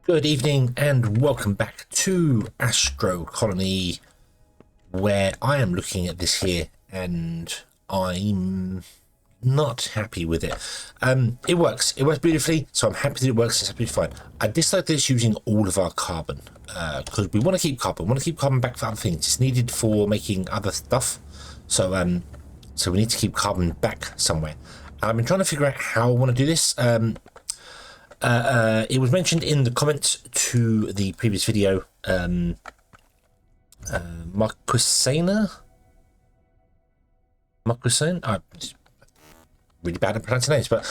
Good evening and welcome back to Astro Colony, where I am looking at this here and I'm not happy with it. It works beautifully, so I'm happy that it works. It's absolutely fine. I dislike that it's using all of our carbon because we want to keep carbon back for other things. It's needed for making other stuff, so we need to keep carbon back somewhere. I've been trying to figure out how I want to do this. It was mentioned in the comments to the previous video. Marcusena? Really bad at pronouncing names, but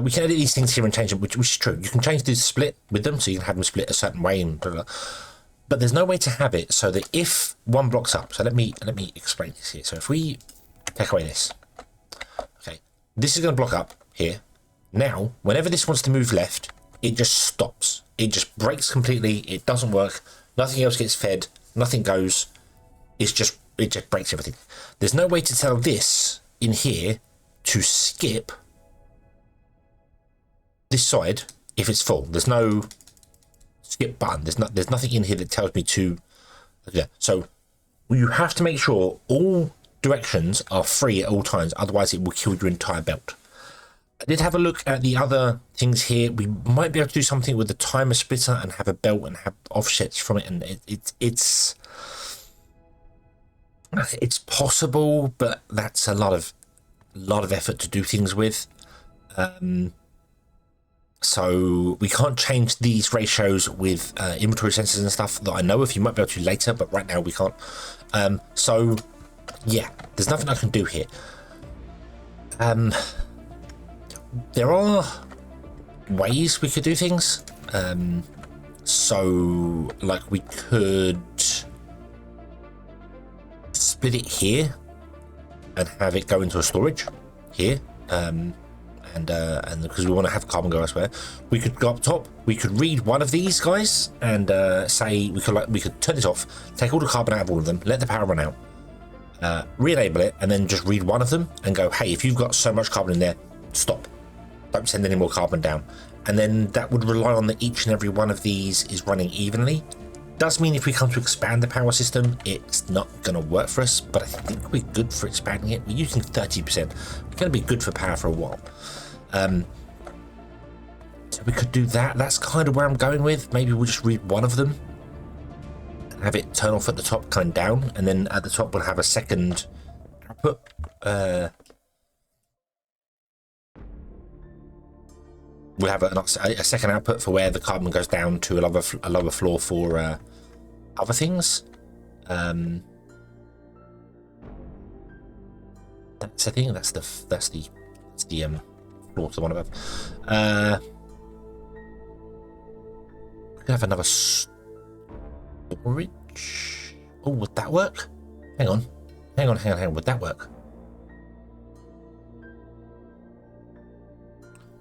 we can edit these things here and change them, which is true. You can change the split with them, so you can have them split a certain way, and blah, blah. But there's no way to have it so that if one blocks up. So let me explain this here. So if we take away this, okay, this is going to block up here. Now, whenever this wants to move left, it just stops. It just breaks completely. It doesn't work. Nothing else gets fed. Nothing goes. It just breaks everything. There's no way to tell this in here to skip this side if it's full. There's no skip button. There's nothing in here that tells me to. Yeah. So you have to make sure all directions are free at all times. Otherwise, it will kill your entire belt. I did have a look at the other things here. We might be able to do something with the timer splitter and have a belt and have offsets from it, and it's possible, but that's a lot of effort to do things with. So we can't change these ratios with inventory sensors and stuff that I know of. You might be able to later, but right now we can't. So yeah, there's nothing I can do here. There are ways we could do things. So like we could split it here and have it go into a storage here, and because we want to have carbon go elsewhere, we could go up top. We could read one of these guys and say we could turn this off, take all the carbon out of all of them, let the power run out, re-enable it, and then just read one of them and go, hey, if you've got so much carbon in there, stop. Don't send any more carbon down. And then that would rely on that each and every one of these is running evenly. Does mean if we come to expand the power system, it's not going to work for us, but I think we're good for expanding it. We're using 30%. We're going to be good for power for a while. So we could do that. That's kind of where I'm going with. Maybe we'll just read one of them and have it turn off at the top, kind of down, and then at the top we'll have a second output. We'll have a second output for where the carbon goes down to a lower floor for other things. That's the thing. That's the floor to the one above. We could have another storage. Oh, would that work? Hang on. Would that work?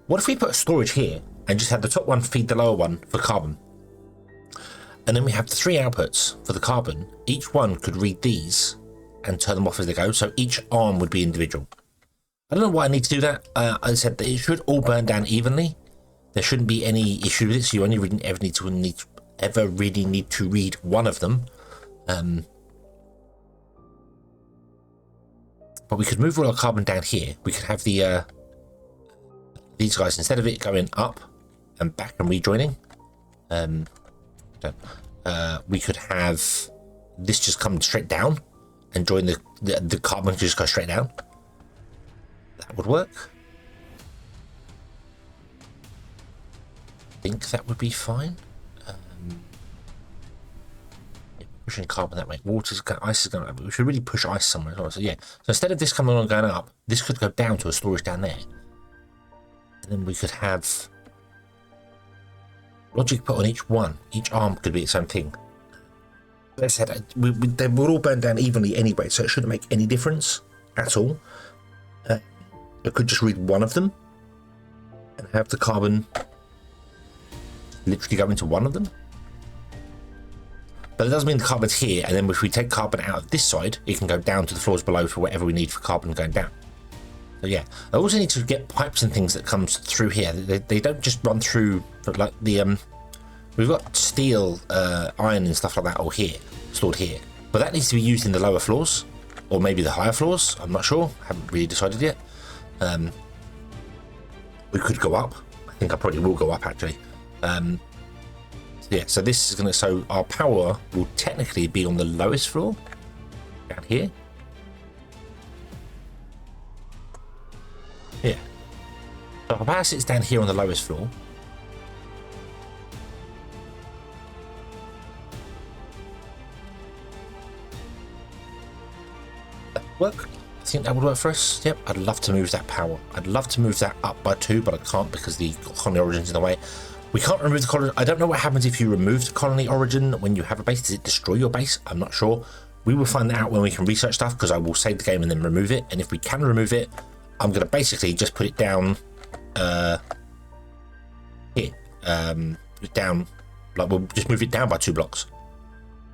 What if we put a storage here and just have the top one feed the lower one for carbon? And then we have the three outputs for the carbon. Each one could read these and turn them off as they go. So each arm would be individual. I don't know why I need to do that. As I said, that it should all burn down evenly. There shouldn't be any issue with it. So you only really ever really need to read one of them. But we could move all our carbon down here. We could have the these guys, instead of it going up and back and rejoining, we could have this just come straight down and join the carbon just go straight down. That would work. I think that would be fine. Pushing carbon that way. Ice is going up. We should really push ice somewhere as well. So yeah. So instead of this coming on and going up, this could go down to a storage down there. And then we could have logic put on each one. Each arm could be its own thing. As I said, they will all burn down evenly anyway, so it shouldn't make any difference at all. I could just read one of them and have the carbon literally go into one of them. But it does mean the carbon's here, and then if we take carbon out of this side, it can go down to the floors below for whatever we need for carbon going down. So yeah, I also need to get pipes and things that comes through here. They don't just run through, but like the we've got steel, iron and stuff like that all here, stored here. But that needs to be used in the lower floors, or maybe the higher floors. I'm not sure. Haven't really decided yet. We could go up. I think I probably will go up actually. So yeah, so this is gonna. So our power will technically be on the lowest floor, down here. Yeah. So our power sits down here on the lowest floor. Work. I think that would work for us. Yep, I'd love to move that power. I'd love to move that up by 2, but I can't because the colony origin's in the way. We can't remove the colony. I don't know what happens if you remove the colony origin when you have a base. Does it destroy your base? I'm not sure. We will find that out when we can research stuff, because I will save the game and then remove it. And if we can remove it, I'm going to basically just put it down here. Down, like we'll just move it down by 2 blocks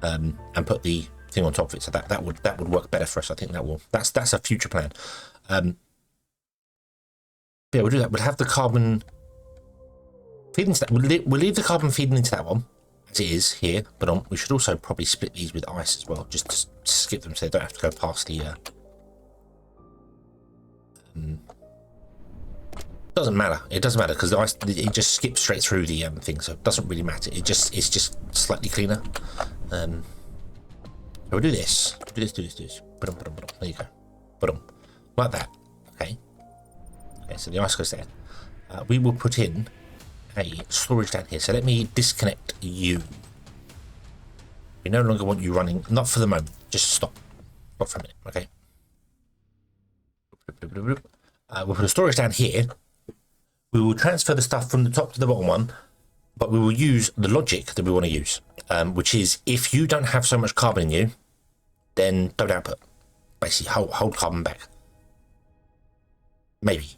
and put the thing on top of it, so that would work better for us. I think that's a future plan. Yeah, we'll do that. We'll have the carbon feed into that. We'll leave the carbon feeding into that one as it is here, but we should also probably split these with ice as well, just to skip them so they don't have to go past the doesn't matter. It doesn't matter because the ice, it just skips straight through the thing, so it doesn't really matter. It's just slightly cleaner. So we'll do this. Do this. There you go. Like that. Okay. Okay. So the ice goes there. We will put in a storage down here. So let me disconnect you. We no longer want you running. Not for the moment. Just stop. Stop for a minute. Okay. We'll put a storage down here. We will transfer the stuff from the top to the bottom one, but we will use the logic that we want to use, which is if you don't have so much carbon in you, then don't output. Basically, hold carbon back. Maybe.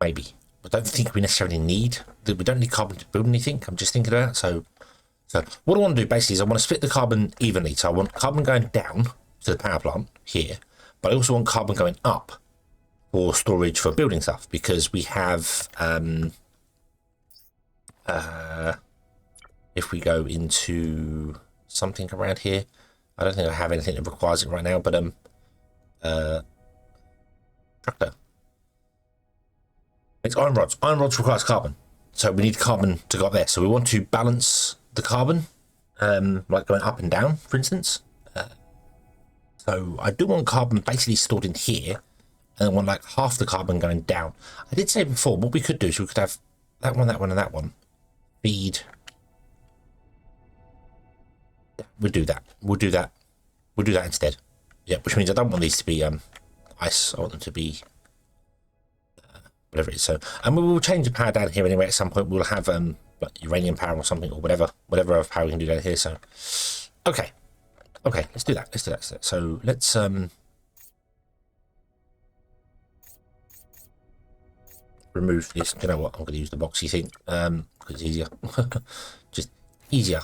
Maybe. I don't think we necessarily need. We don't need carbon to build anything. I'm just thinking about it. So what I want to do basically is I want to split the carbon evenly. So I want carbon going down to the power plant here, but I also want carbon going up for storage for building stuff, because we have if we go into something around here, I don't think I have anything that requires it right now, but tractor, it's iron rods. Iron rods requires carbon, so we need carbon to go up there. So we want to balance the carbon, like going up and down, for instance. So I do want carbon basically stored in here, and I want like half the carbon going down. I did say before, what we could do is we could have that one, and that one feed. We'll do that. We'll do that instead. Yeah, which means I don't want these to be ice. I want them to be whatever it is. So, and we will change the power down here anyway. At some point, we'll have like uranium power or something, or whatever other power we can do down here. So, okay, let's do that. So let's remove this. You know what? I'm going to use the boxy thing because it's easier. Just easier.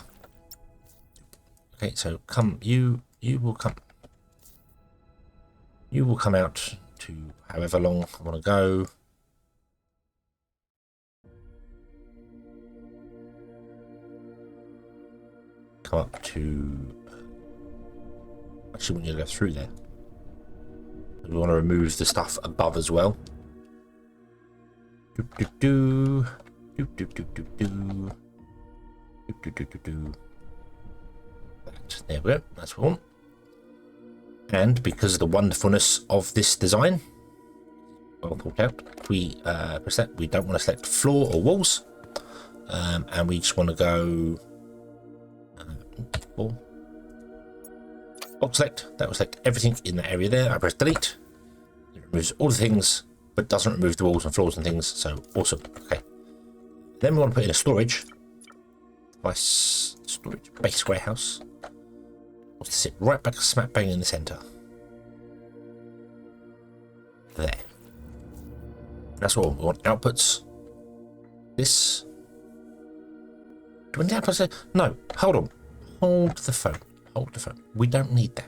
Okay, so come. You will come. You will come out to however long I want to go. Come up to. Actually, want you to go through there. We want to remove the stuff above as well. There we go. That's what we want. And because of the wonderfulness of this design, well thought out, we press that. We don't want to select floor or walls, and we just want to go. Box select. That will select everything in that area there. I press delete. It removes all the things, but doesn't remove the walls and floors and things. So awesome. Okay. Then we want to put in a storage device, storage base warehouse. Wants to sit right back smack bang in the center. There. That's all. We want outputs. This. Do we need outputs there? No. Hold on. Hold the phone. Hold the phone. We don't need that.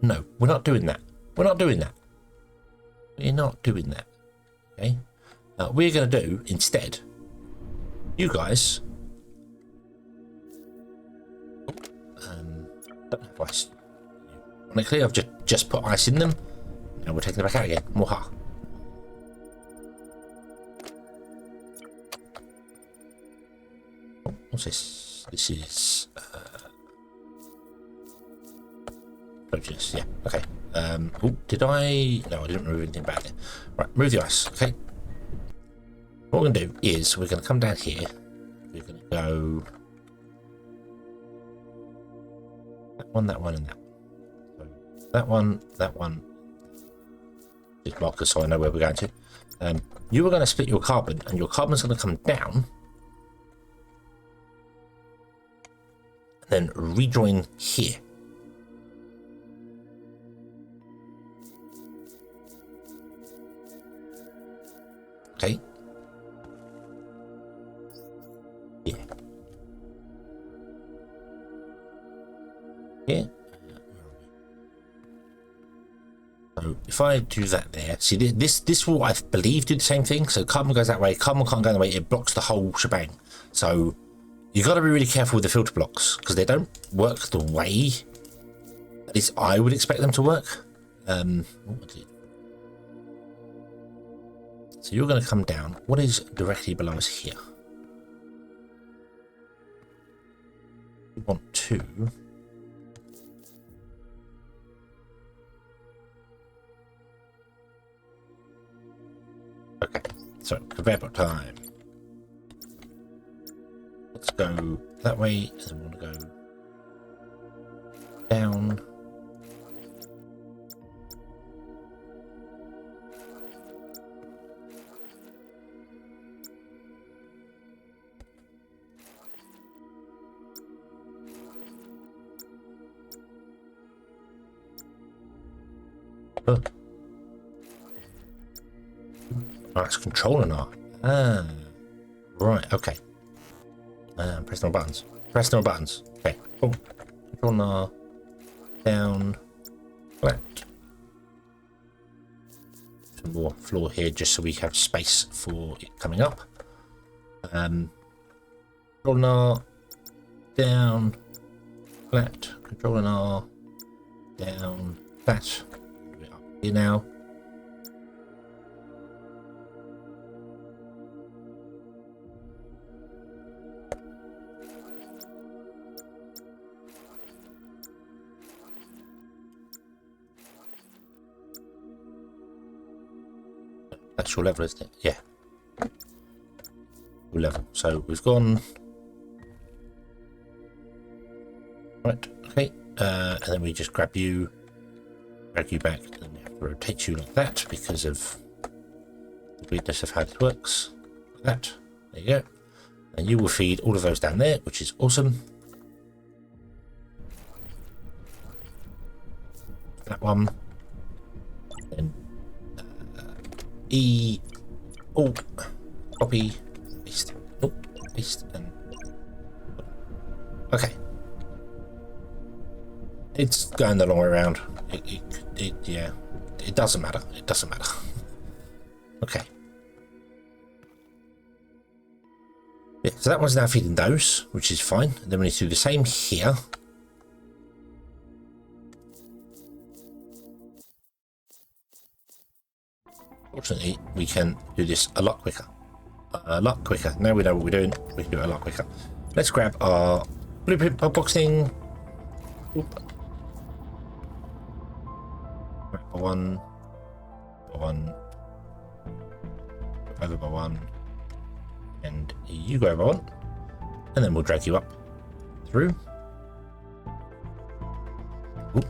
No, we're not doing that. We're not doing that. We're not doing that. Okay. We're going to do instead. You guys. Don't have ice. Honestly, I've just put ice in them. Now we're taking it back out again. Moha. What's this? This is frozen. Yeah, okay. Oh, did I? No, I didn't remove anything back there. Right, move the ice. Okay. What we're gonna do is we're gonna come down here. We're gonna go that one, and that. So that one. Just mark us so I know where we're going to. You are going to split your carbon, and your carbon's going to come down, and then rejoin here. Okay. Yeah. Yeah. So if I do that there, see this will, I believe, do the same thing. So carbon goes that way, carbon can't go that way, it blocks the whole shebang. So you got to be really careful with the filter blocks because they don't work the way at least I would expect them to work. So you're going to come down. What is directly below us here? We want to. Okay, so conveyor belt time. Let's go that way, and then we want to go down. Oh. Oh, it's controlling R. Ah, right, okay. Press no buttons. Press no buttons. Okay, cool. Control R. Down. Flat. Some more floor here just so we have space for it coming up. Control R. Down. Flat. Control R. Down. Flat. Up here now. That's your level, isn't it? Yeah. Your level. So we've gone. Right, okay. And then we just grab you, drag you back, and then we have to rotate you like that because of the weirdness of how this works. Like that. There you go. And you will feed all of those down there, which is awesome. That one. Then E, oh, copy, paste, oh, paste, and okay. It's going the long way around. Yeah, it doesn't matter. It doesn't matter. Okay. Yeah, so that one's now feeding those, which is fine. And then we need to do the same here. Fortunately, we can do this a lot quicker. Now we know what we're doing, we can do it a lot quicker. Let's grab our blueprint box thing. Oop. By one, over by one, and you go over one, and then we'll drag you up through. Oop.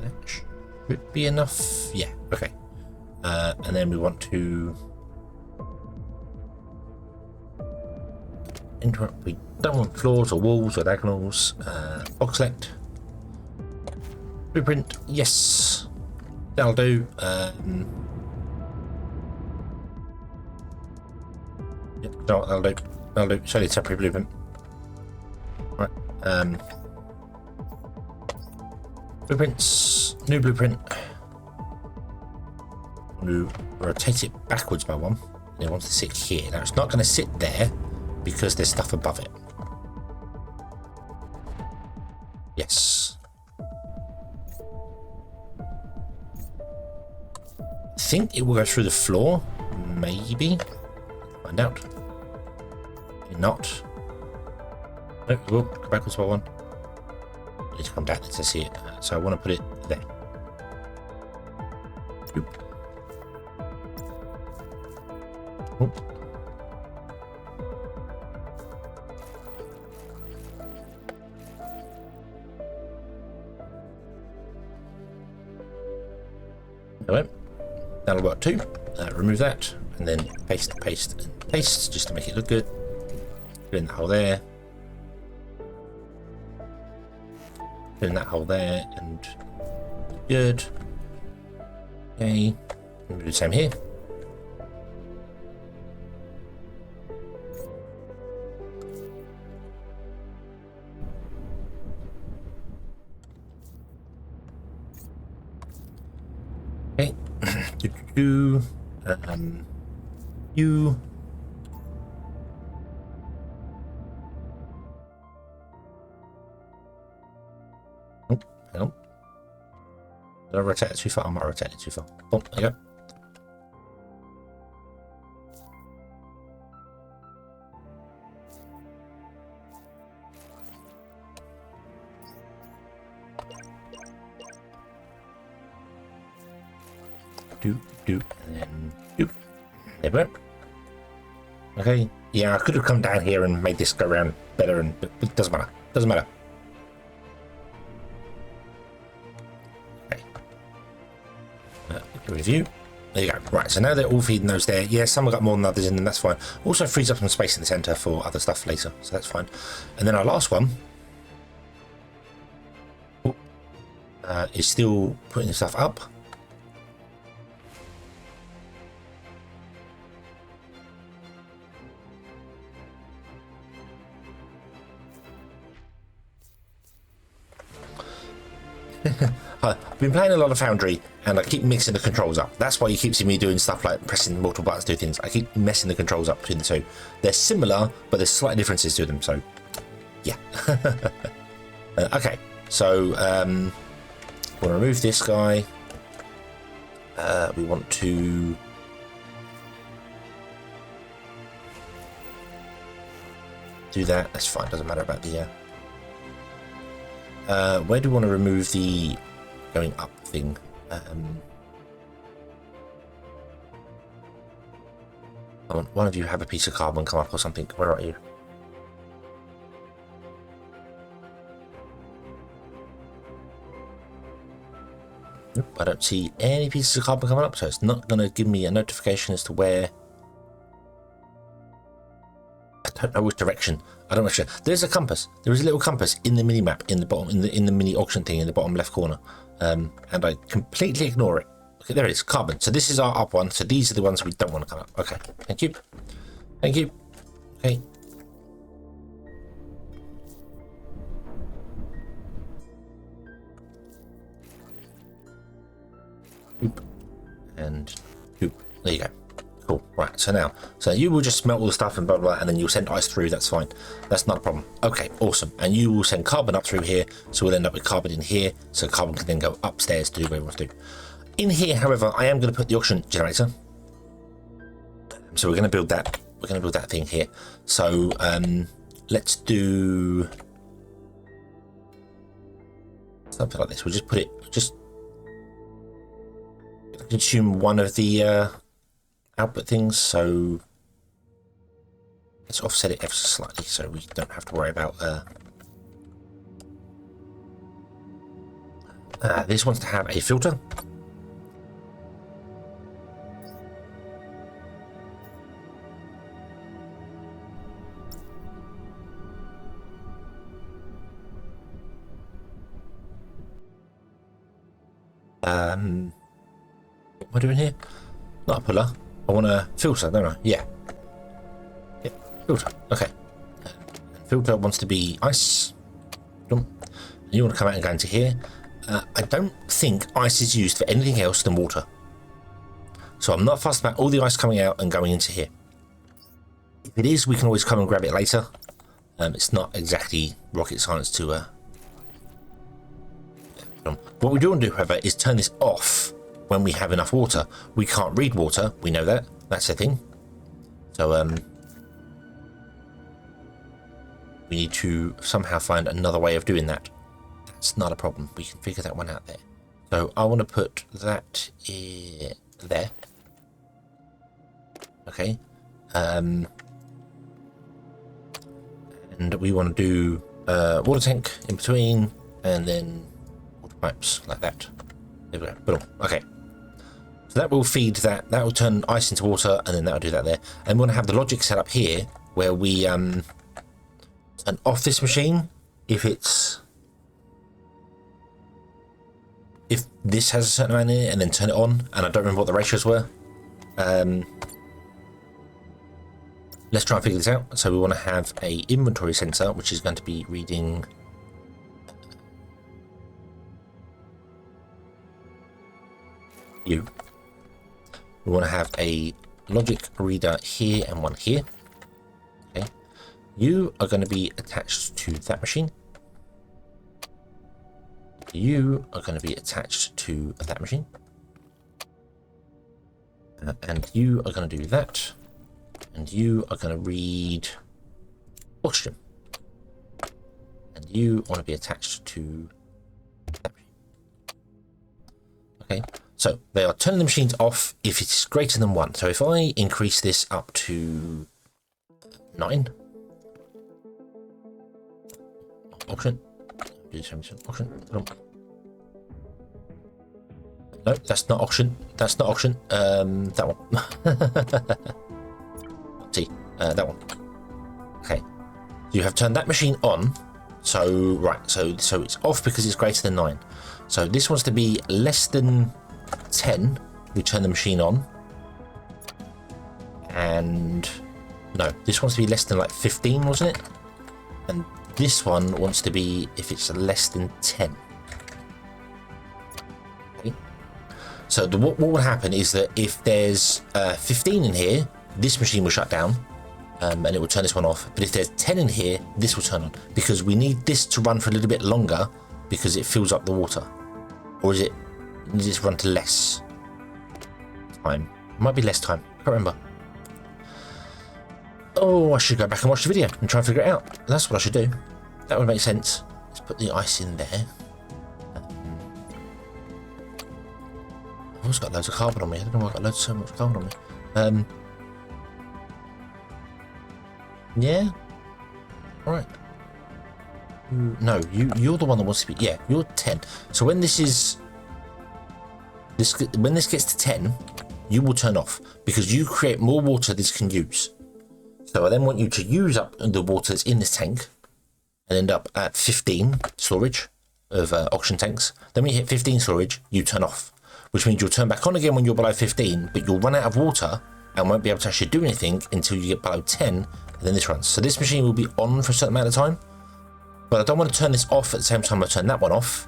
That should be enough. Yeah, okay. And then we want to interrupt. We don't want floors or walls or diagonals. Box select. Blueprint. Yes, that'll do. Yep, no, that'll do. That'll do. Show the separate blueprint. Blueprints, new blueprint. To rotate it backwards by one. And it wants to sit here. Now it's not going to sit there because there's stuff above it. Yes. I think it will go through the floor. Maybe. Find out. Maybe not. No, it will go backwards by one. I need to come down to see it. So I want to put it there. Oop. Oop. There we go. That'll work too. Remove that and then paste, paste, and paste just to make it look good. Put in that hole there. Put in that hole there and good. Okay. And do the same here. Okay. You. Oh, hang on. Did I rotate it too far? I might rotate it too far. Oh, there you go. And then doop. There we go. Okay. Yeah, I could have come down here and made this go around better, but it doesn't matter. Doesn't matter. Okay. Review. There you go. Right, so now they're all feeding those there. Yeah, some have got more than others in them, that's fine. Also frees up some space in the center for other stuff later, so that's fine. And then our last one is still putting the stuff up. I've been playing a lot of Foundry and I keep mixing the controls up. That's why you keep seeing me doing stuff like pressing multiple buttons to do things. I keep messing the controls up between the two. They're similar, but there's slight differences to them, so yeah. Okay, so we'll remove this guy. We want to do that. That's fine, doesn't matter about the where do we want to remove the going up thing? I want one of you have a piece of carbon come up or something. Where are you? Nope, I don't see any pieces of carbon coming up, so it's not going to give me a notification as to where. I don't know which direction. I don't know which. There's a compass. There is a little compass in the mini map in the bottom, in the mini auction thing in the bottom left corner, and I completely ignore it. Okay, there it is. Carbon. So this is our up one. So these are the ones we don't want to come up. Okay. Thank you. Thank you. Okay. Oop. And oop. There you go. Cool. Right, so now, so you will just melt all the stuff and blah, blah, blah, and then you'll send ice through, that's fine. That's not a problem. Okay, awesome. And you will send carbon up through here, so we'll end up with carbon in here, so carbon can then go upstairs to do what it wants to do. In here, however, I am going to put the auction generator. So we're going to build that. We're going to build that thing here. So let's do something like this. We'll just put it, just consume one of the output things, so let's offset it ever so slightly so we don't have to worry about this wants to have a filter. What am I doing here? Not a puller. I want a filter, don't I? Yeah. Yeah, filter. Okay. And filter wants to be ice. You want to come out and go into here. I don't think ice is used for anything else than water. So I'm not fussed about all the ice coming out and going into here. If it is, we can always come and grab it later. It's not exactly rocket science to... What we do want to do, however, is turn this off when we have enough water. We can't read water. We know that. That's the thing. So, we need to somehow find another way of doing that. That's not a problem. We can figure that one out there. So I want to put that there. Okay. And we want to do water tank in between, and then water pipes like that. There we go. Boom. Okay. So that will feed that. That will turn ice into water, and then that will do that there. And we want to have the logic set up here where we turn off this machine if this has a certain amount in it, and then turn it on. And I don't remember what the ratios were. Let's try and figure this out. So we want to have a inventory sensor, which is going to be reading you. We want to have a logic reader here and one here. Okay. You are going to be attached to that machine. You are going to be attached to that machine. And you are going to do that. And you are going to read oxygen. And you want to be attached to that machine. Okay, so they are turning the machines off if it's greater than 1. So if I increase this up to 9. Oxygen. Oxygen. No, that's not oxygen. That's not oxygen. That one. See, that one. Okay. You have turned that machine on. So, right. So it's off because it's greater than 9. So this wants to be less than 10. We turn the machine on. And no, this wants to be less than like 15, wasn't it? And this one wants to be if it's less than 10. Okay. So what will happen is that if there's 15 in here, this machine will shut down, and it will turn this one off. But if there's 10 in here, this will turn on, because we need this to run for a little bit longer because it fills up the water. Or is it, does this run to less time? It might be less time. I can't remember. Oh, I should go back and watch the video and try and figure it out. That's what I should do. That would make sense. Let's put the ice in there. I've also got loads of carbon on me. I don't know why I've got so much carbon on me. Yeah. All right. No, you're the one that wants to be. Yeah, you're 10. So when this gets to 10, you will turn off because you create more water this can use. So I then want you to use up the water that's in this tank and end up at 15 storage of oxygen tanks. Then when you hit 15 storage, you turn off, which means you'll turn back on again when you're below 15, but you'll run out of water and won't be able to actually do anything until you get below 10, and then this runs. So this machine will be on for a certain amount of time, but I don't want to turn this off at the same time I turn that one off,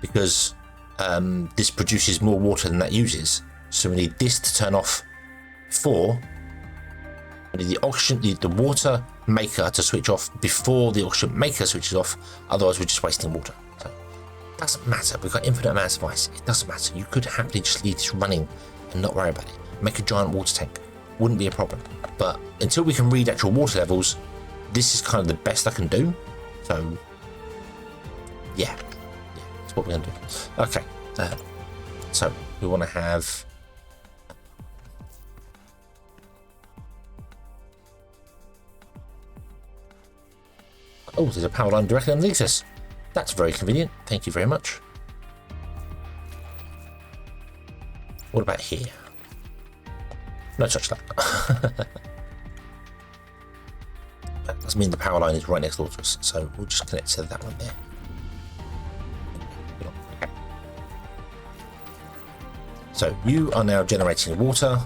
because this produces more water than that uses. So we need this to turn off before. We need the oxygen, the water maker to switch off before the oxygen maker switches off. Otherwise, we're just wasting water. So it doesn't matter. We've got infinite amounts of ice. It doesn't matter. You could happily just leave this running and not worry about it. Make a giant water tank. Wouldn't be a problem. But until we can read actual water levels, this is kind of the best I can do. So yeah, that's what we're going to do. Okay. So we want to have. Oh, there's a power line directly underneath us. That's very convenient. Thank you very much. What about here? No such luck. That doesn't mean the power line is right next door to us, so we'll just connect to that one there. Okay. So you are now generating water.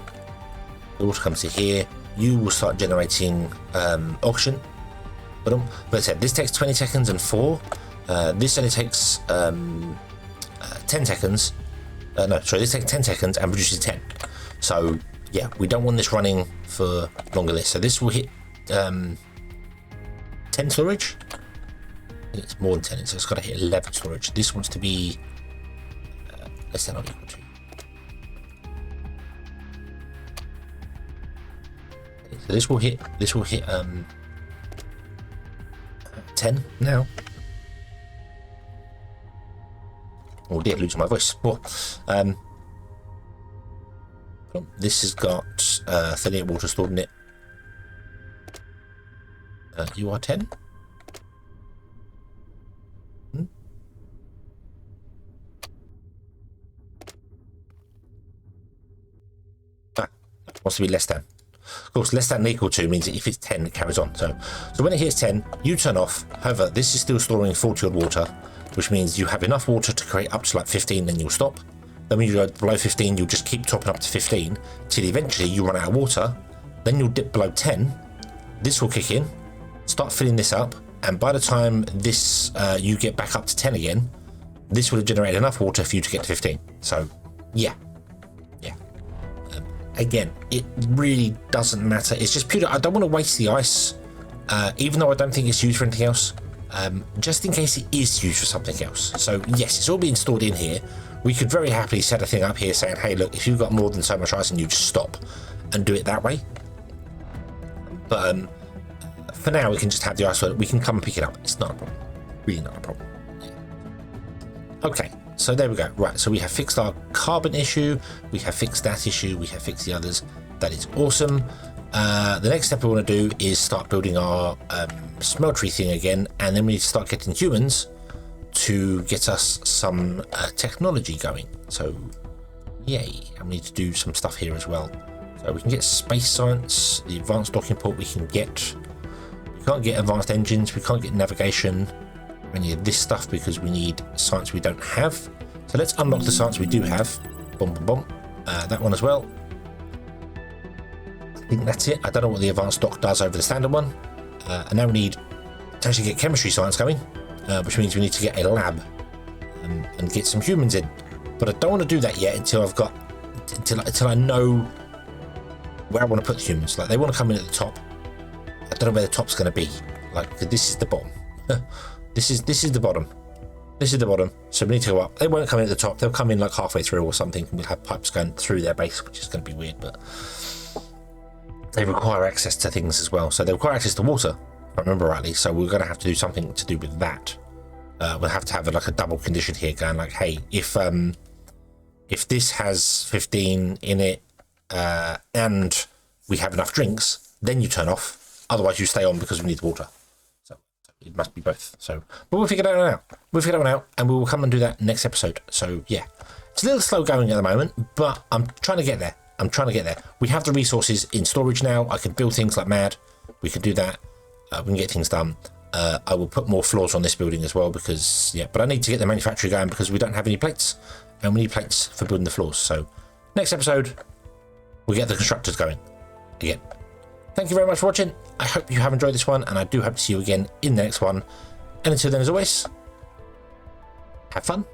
The water comes to here. You will start generating oxygen. But as I said, this takes 20 seconds and 4. This only takes 10 seconds. No, sorry, this takes 10 seconds and produces 10. So yeah, we don't want this running for longer than this. So this will hit 10 storage. I think it's more than 10, so it's got to hit 11 storage. This wants to be less than or equal to. So this will hit 10 now. Oh dear, losing my voice. Oh, this has got 38 water stored in it. You are 10. Wants to be less than. Of course, less than equal to means that if it's 10, it carries on. So when it hits 10, you turn off. However, this is still storing 40 odd water, which means you have enough water to create up to like 15, then you'll stop. Then when you go below 15, you'll just keep topping up to 15 till eventually you run out of water. Then you'll dip below 10. This will kick in, start filling this up, and by the time this you get back up to 10 again, this will have generated enough water for you to get to 15. So yeah. Again, it really doesn't matter. It's just pure. I don't want to waste the ice, even though I don't think it's used for anything else. Just in case it is used for something else. So yes, it's all being stored in here. We could very happily set a thing up here saying, hey, look, if you've got more than so much ice, and you just stop and do it that way. But for now, we can just have the ice. We can come and pick it up. It's not a problem. Really not a problem. Okay. So there we go. Right, so we have fixed our carbon issue, we have fixed that issue, we have fixed the others. That is awesome. The next step we want to do is start building our smeltery thing again, and then we need to start getting humans to get us some technology going. So yay, and we need to do some stuff here as well. So we can get space science, the advanced docking port we can get. We can't get advanced engines, we can't get navigation, any of this stuff because we need science we don't have. So let's unlock the science we do have. Boom, boom, boom. That one as well. I think that's it. I don't know what the advanced dock does over the standard one. And now we need to actually get chemistry science going, which means we need to get a lab and get some humans in. But I don't want to do that yet until I've got until I know where I want to put the humans. Like they want to come in at the top. I don't know where the top's going to be. Like this is the bottom. This is the bottom. This is the bottom. So we need to go up. They won't come in at the top. They'll come in like halfway through or something. We'll have pipes going through their base, which is going to be weird, but they require access to things as well. So they require access to water, if I remember rightly. So we're going to have to do something to do with that. We'll have to have like a double condition here going like, hey, if this has 15 in it and we have enough drinks, then you turn off. Otherwise you stay on because we need the water. It must be both. So, but we'll figure that one out. We'll figure that one out, and we will come and do that next episode. So, yeah, it's a little slow going at the moment, but I'm trying to get there. We have the resources in storage now. I can build things like mad. We can do that. We can get things done. I will put more floors on this building as well because, yeah, but I need to get the manufacturing going because we don't have any plates, and we need plates for building the floors. So, next episode, we'll get the constructors going again. Thank you very much for watching. I hope you have enjoyed this one, and I do hope to see you again in the next one. And until then, as always, have fun.